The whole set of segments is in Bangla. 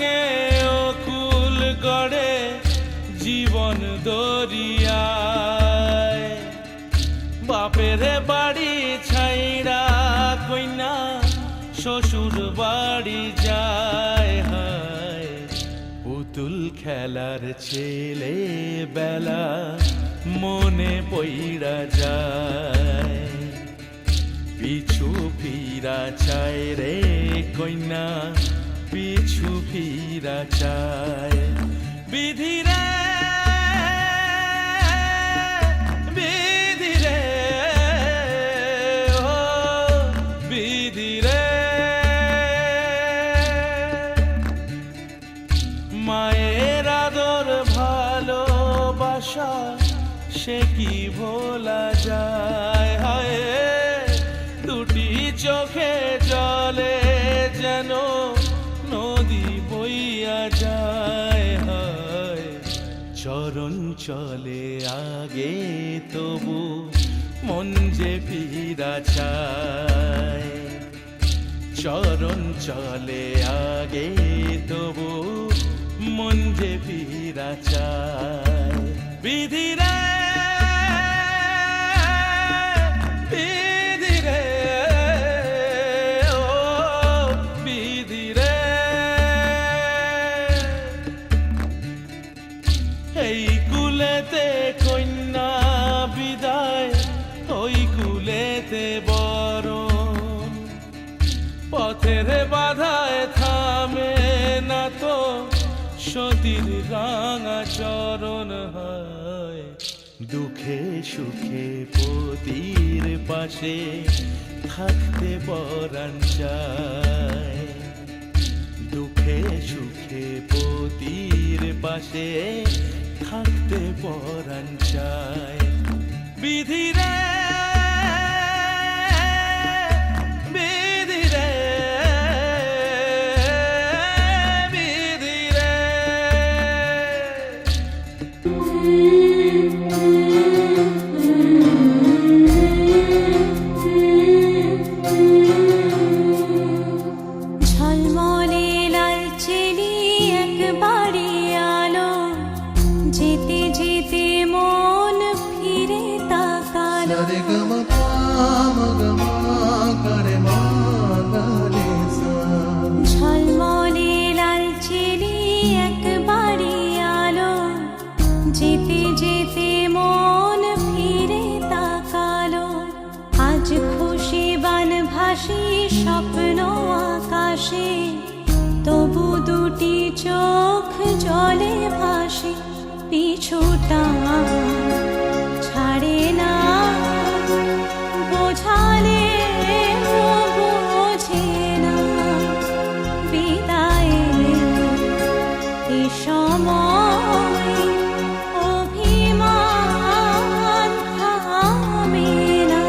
ভাঙে অকুল গড়ে জীবন দরিয়ায়। বাপের বাড়ি ছাইড়া কইনা শ্বশুর বাড়ি যায়, হায় পুতুল খেলার ছেলে বেলা মনে পইড়া যায়। পিছু ফিরা চায় রে কইনা, পিছু ফিরা চায়। বিধি রে বিধি রে ও বিধি রে, মায়ের আদর ভালোবাসা সে কি ভোলা যায়। হায় দুটি চোখে জলে যেন নদী বইয়া যায়, হায় চরণ চলে আগে তবু মন যে ফিরা চায়। চরণ চলে আগে তবু মন যে ফিরা চায়। বিধি রে বিধি রে ও বিধি রে, এই কুলেতে কন্যা বিদায়, ওই কুলেতে বরণ। পথের বাধায় থামে না তো সতীর রাঙা চরণ, হয় দুঃখে সুখে পতির পাশে থাকতে পরাণ চায়। দুঃখে সুখে পতির পাশে থাকতে পরাণ চায়। বিধি রে বিধি রে বিধি রে। ঝলমলে লাল চেলি একবারে আলো, যেতে যেতে মন ফিরে তাকালো। ঝলমলে লাল চেলি একবারে আলো, যেতে যেতে মন ফিরে তাকালো। আজ খুশি বান ভাসি স্বপ্ন আকাশে, তবু দুটি চোখ জলে ভাসে। পিছুটা ছাড়ে না, বোঝালে বোঝে না। বিদায়ের এ সময় অভিমান থামে না।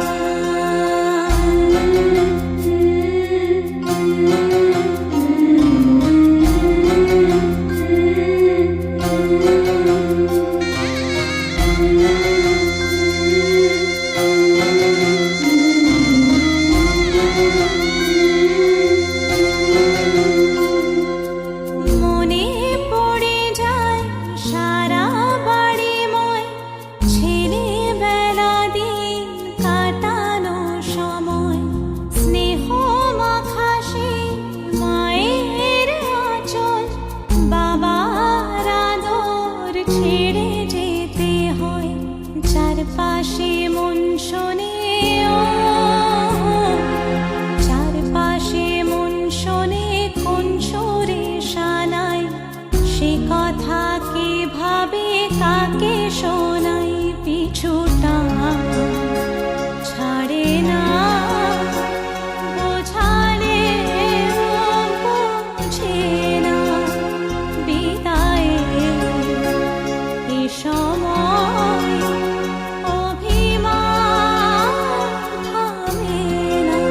মনে পড়ে যায় সারা বাড়িময় ছেলেবেলা দিন কাটানো সময়। স্নেহ মাখাসে মায়ের আঁচল, বাবার আদর ছেড়ে যেতে হয়। চারপাশে মন শোনে ও, চারপাশে মন শোনে কোন সুরে শানায়। সে কথা কে ভাবে কাকে শোনাই। পিছুটা ছাড়ে না, বোঝালে বোঝে না। বিদায়ের এ সময় অভিমান থামে না।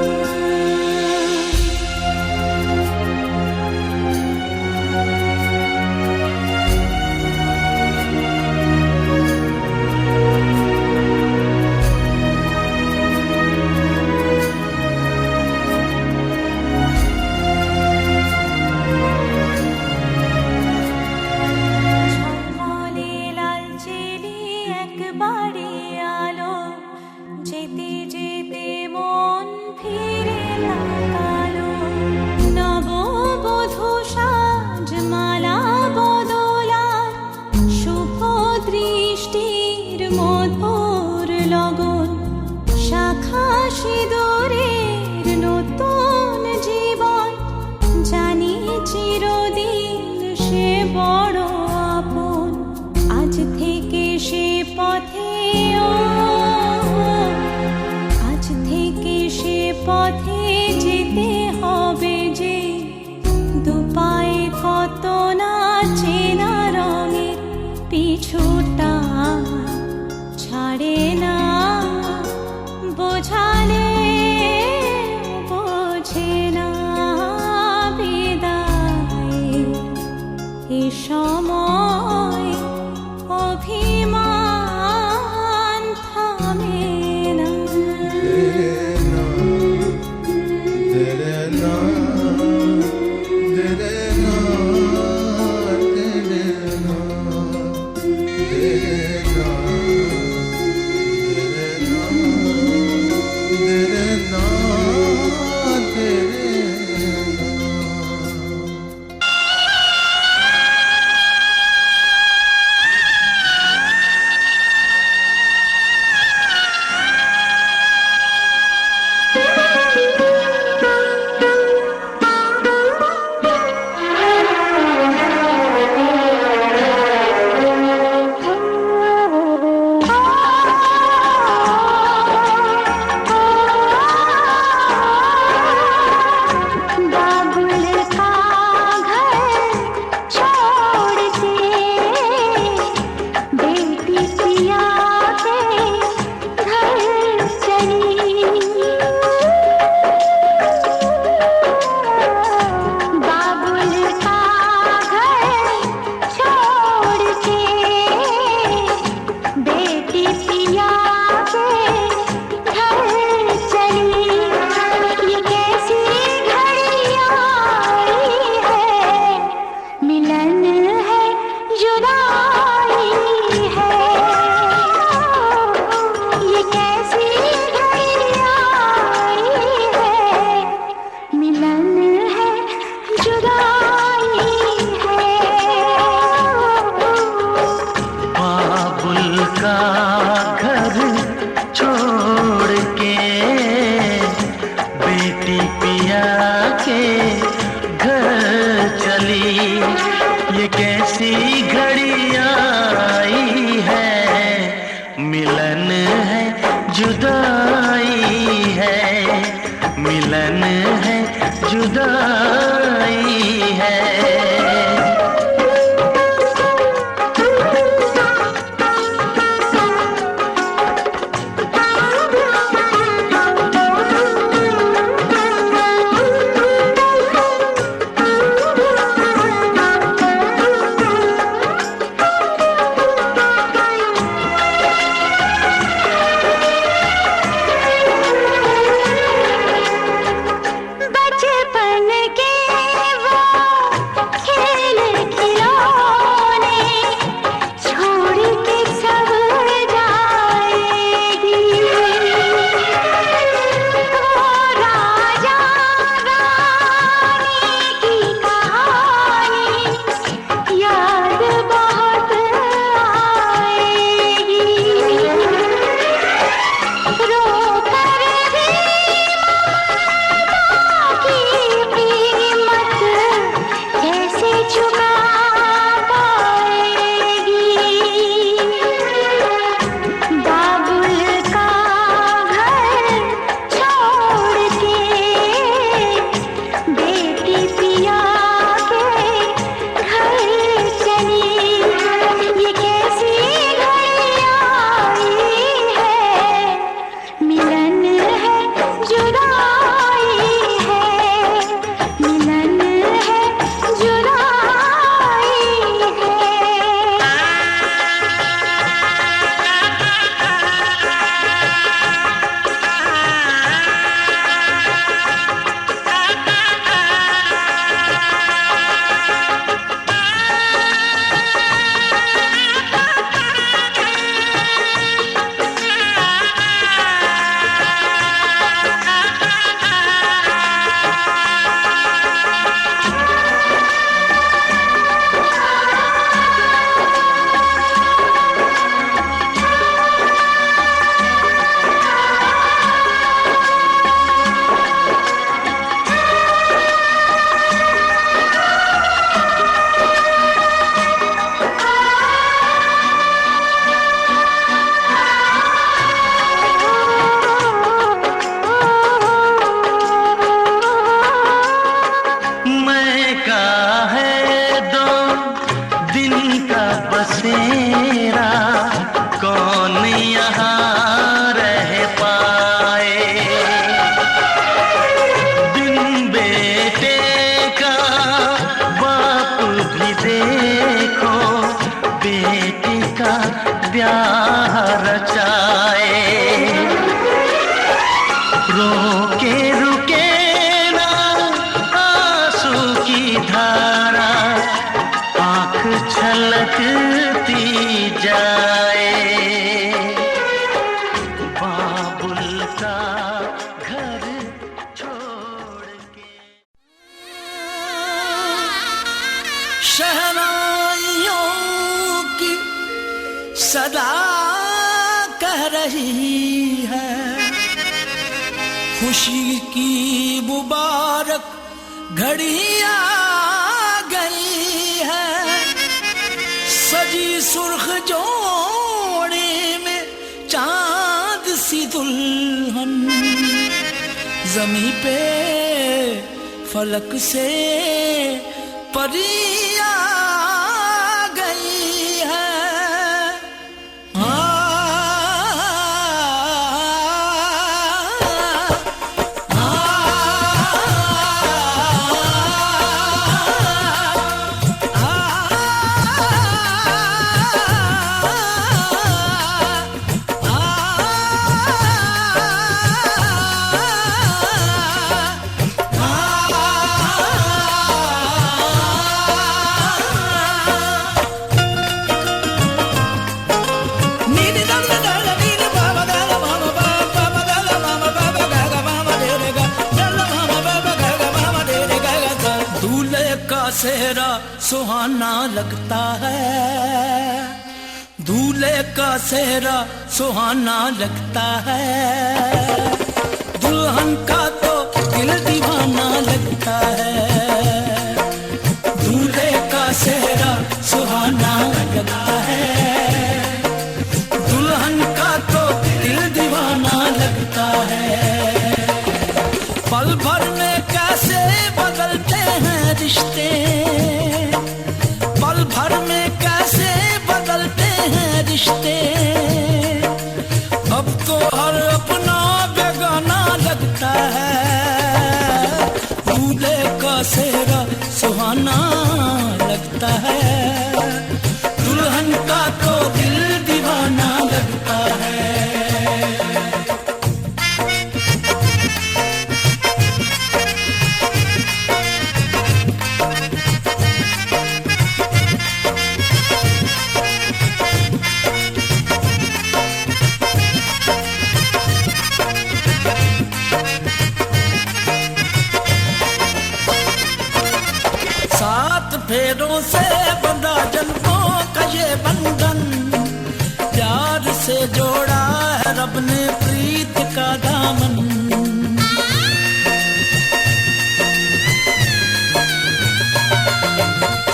মধুর লগন, শাখা সিঁদুরের নতুন জীবন, জানি চিরদিন সে বড় আপন। আজ থেকে সে পথে আজ থেকে সে পথে যেতে হবে যে, দুপায়ে কত না চেনা রঙের পিছুটা ছাড়ে না, বোঝালে বোঝে না বিদায় এ সময় অভিমান থামে না। ये कैसी घड़ी आई है, मिलन है जुदाई है, मिलन है जुदाई है। शहनाइयों की सदा कह रही है, खुशी की मुबारक घड़ी आ गई है। सजी सुर्ख जोड़े में चांद सी दुल्हन, जमी पे फलक से परी आ गई है। सेहरा सुहाना लगता है, दूल्हे का सेहरा सुहाना लगता है। दुल्हन का तो दिल दीवाना लगता है। दूल्हे का सेहरा सुहाना लगता है, दुल्हन का तो दिल दीवाना लगता है। पल भर में कैसे बदलते हैं रिश्ते, पल भर में कैसे बदलते हैं रिश्ते। अब तो हर अपना बेगाना लगता है। दूल्हे का सेहरा सुहाना लगता है, दुल्हन का तो दिल दीवाना लगता है। फेरों से बंधा जन्मों का ये बंधन, प्यार से जोड़ा है रब ने प्रीत का दामन।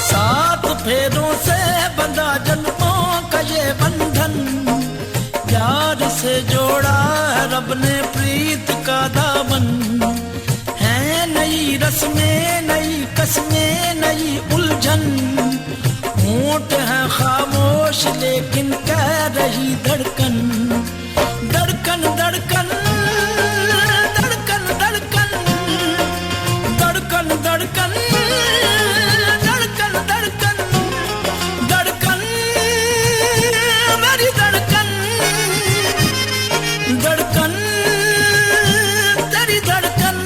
सात फेरों से बंधा जन्मों का ये बंधन, प्यार से जोड़ा है रब ने प्रीत का दामन। है नई रस्में, नई कस्में, नई उलझन। होंठ है खामोश लेकिन कह रही धड़कन, धड़कन धड़कन धड़कन धड़कन धड़कन धड़कन धड़कन धड़कन धड़कन मेरी धड़कन, धड़कन तेरी धड़कन,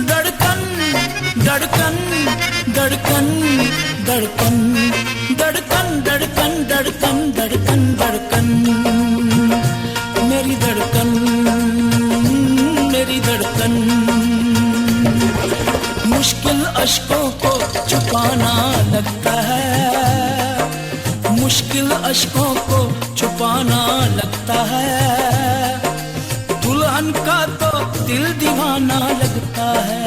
धड़कन धड़कन धड़कन धड़कन धड़कन धड़कन धड़कन धड़कन धड़कन मेरी धड़कन, मेरी धड़कन। मुश्किल अश्कों को छुपाना लगता है, मुश्किल अश्कों को छुपाना लगता है। दुल्हन का तो दिल दीवाना लगता है।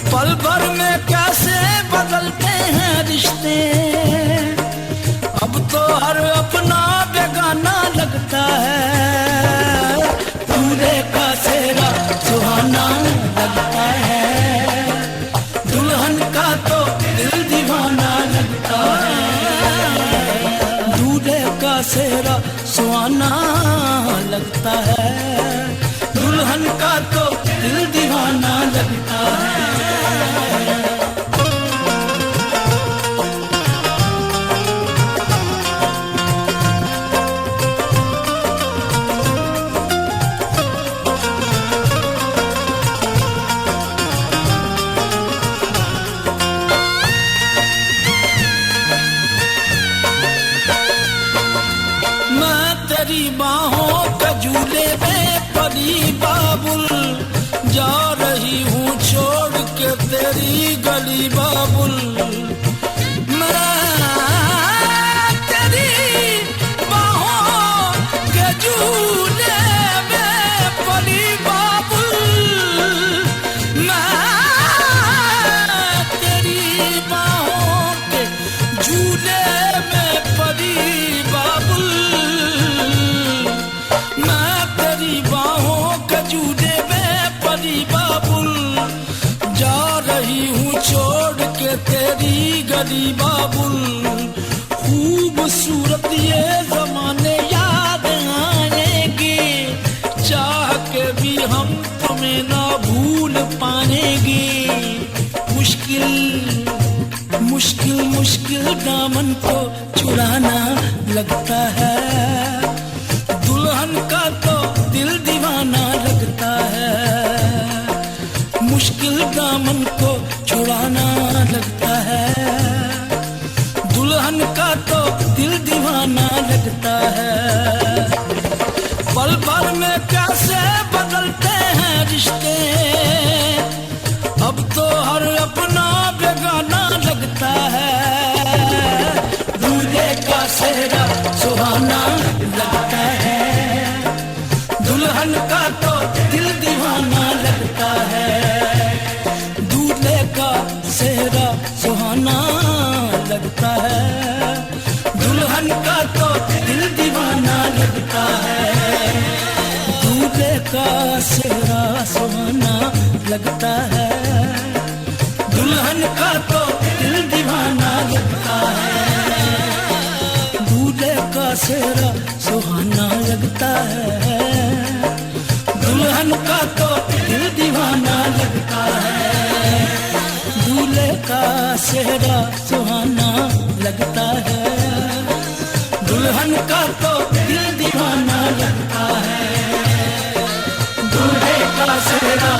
पल भर में कैसे बदलते हैं रिश्ते, अब तो हर अपना बेगाना लगता है। दूल्हे का सेहरा सुहाना लगता है, दुल्हन का तो दिल दीवाना लगता है। दूल्हे का सेहरा सुहाना लगता है, दुल्हन का तो दिल दीवाना लगता है। तेरी बाहों का झूले बाबुल मैं तेरी बाहों के झूले में पली बाबुल मैं तेरी बाहों के झूले में पली बाबुल मैं तेरी बाहों के झूले में पली बाबुल जा रही हूँ छोड़ के तेरी गली बाबुल खूबसूरत ये जमाने याद आएंगे चाह के भी हम तुम्हें ना भूल पाएंगे मुश्किल मुश्किल मुश्किल दामन को छुड़ाना लगता है दुल्हन का तो दिल दीवाना लगता है मुश्किल दामन को छुड़ाना लगता है दुल्हन का तो दिल दीवाना लगता है पल भर में कैसे बदलते हैं रिश्ते अब तो हर अपना बेगाना लगता है दूल्हे का सेहरा सुहाना लगता है दुल्हन का तो दिल दीवाना लगता है दूल्हे का सेहरा सुहाना लगता है दुल्हन का तो दिल दीवाना लगता है दूल्हे का सेहरा सुहाना लगता है दुल्हन का तो दिल दीवाना लगता है दूल्हे का सेहरा सुहाना लगता है दुल्हन का तो दिल दीवाना लगता है दूल्हे का सेहरा सुहाना लगता है दुल्हन का तो दिल दीवाना लगता है दूल्हे का सेहरा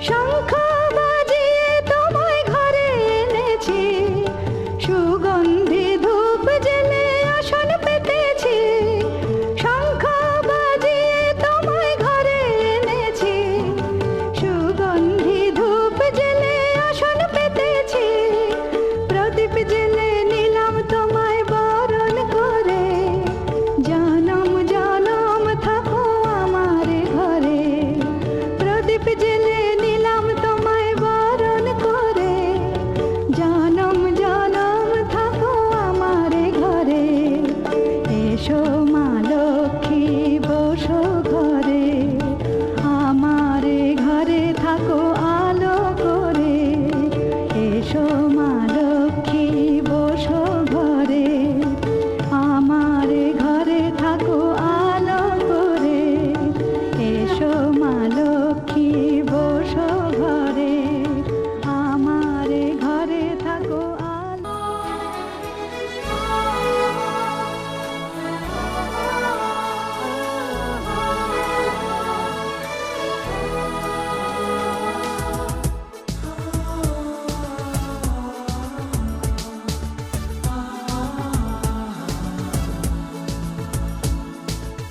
শঙ্খ বাজিয়ে তোমায় ঘরে এনেছি, সুগন্ধি ধূপ জেলে আসন পেতেছি। শঙ্খ বাজিয়ে তোমায় ঘরে এনেছি, সুগন্ধি ধূপ জেলে আসন পেতেছি। প্রদীপ জেলে নিলাম তোমায় বরণ করে, জনম জনম থাকো আমার ঘরে। প্রদীপ জেলে নিলাম তোমায় বরণ করে, জনম জনম থাকো আমার ঘরে। এসো মা লক্ষ্মী বসো ঘরে, আমার ঘরে থাকো আলো করে। এসো মা লক্ষ্মী বসো ঘরে, আমার ঘরে থাকো আলো করে। এসো মা লক্ষ্মী বসো ঘরে, আমার ঘরে থাকো আলো।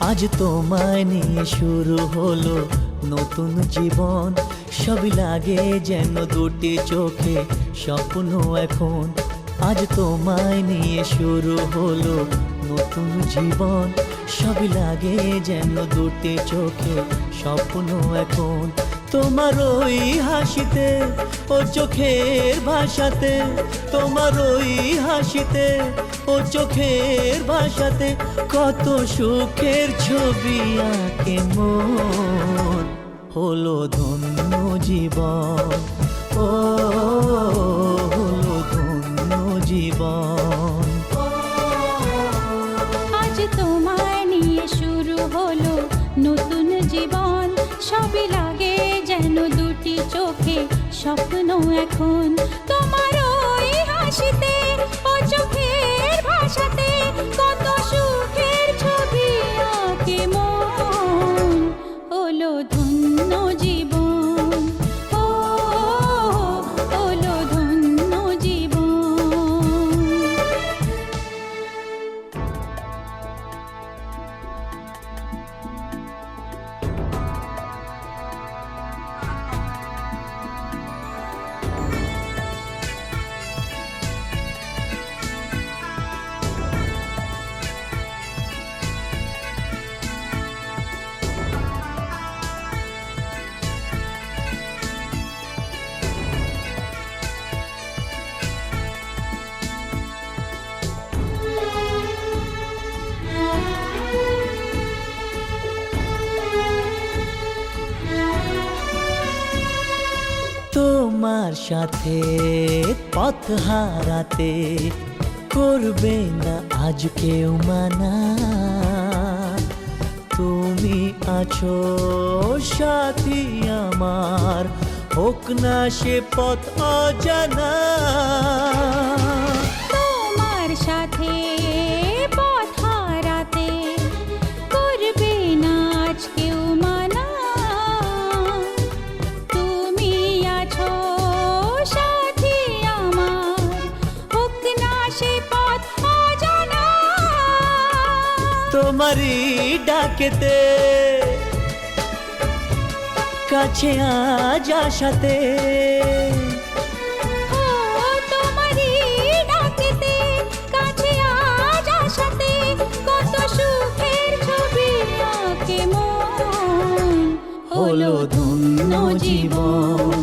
আজ তোমায় নিয়ে শুরু হলো নতুন জীবন, সবই লাগে যেন দুটি চোখে স্বপ্ন এখন। আজ তোমায় নিয়ে শুরু হলো নতুন জীবন, সবই লাগে যেন দুটি চোখে স্বপ্ন এখন। তোমার ওই হাসিতে ও চোখের ভাষাতে, তোমার ওই হাসিতে ও চোখের ভাষাতে কত সুখের ছবি আঁকে মন। হলো ধন্য জীবন, ও হলো ধন্য জীবন। আজ তোমায় নিয়ে শুরু হলো নতুন জীবন, সবই লাগে যেন দুটি চোখে স্বপ্ন এখন। তোমার ওই হাসিতে ও চোখের ভাষাতে কত সুখের ছবি আঁকে মন। হলো ধন্য জীবন, ও হলো ধন্য জীবন। তোমার সাথে পথ হারাতে করবে না আজ কেউ মানা। তুমি আছো সাথী আমার, হোক না সে পথ অজানা। তোমার সাথে পথ হারাতে করবে না আজ কেউ মানা। তুমি আছো সাথী আমার, হোক না সে পথ অজানা। তোমারই ডাকেতে কাছে আজ আসাতে, ও তোমারই ডাকেতে কাছে আজ আসাতে কত সুখের ছবি আঁকে মন। হলো ধন্য জীবন,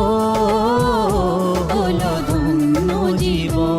ও হলো ধন্য জীবন।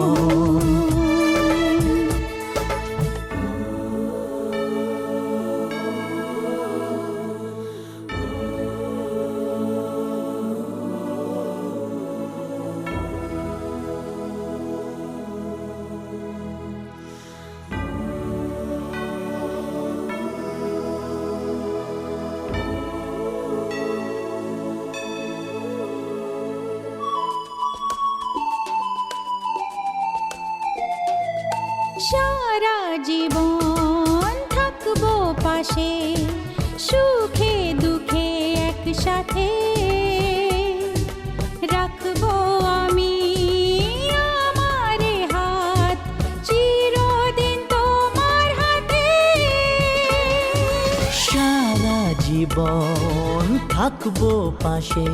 সারা জীবন থাকবো পাশে, সুখে দুঃখে একসাথে। জীবন থাকবো পাশে,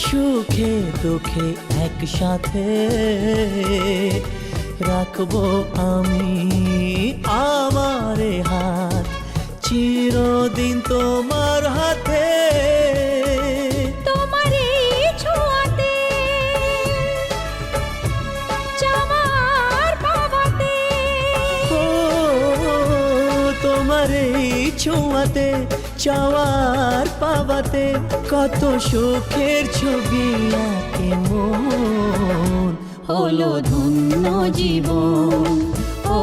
সুখে দুঃখে একসাথে রাখবো আমি আমার এ হাত চিরদিন তোমার হাতে। তোমার এই ছোঁয়াতে চাওয়ার পাওয়াতে, ও তোমার এই ছোঁয়াতে চাওয়ার পাওয়াতে কত সুখের ছবি আঁকে মন, হলো ধন্য জীবন। ও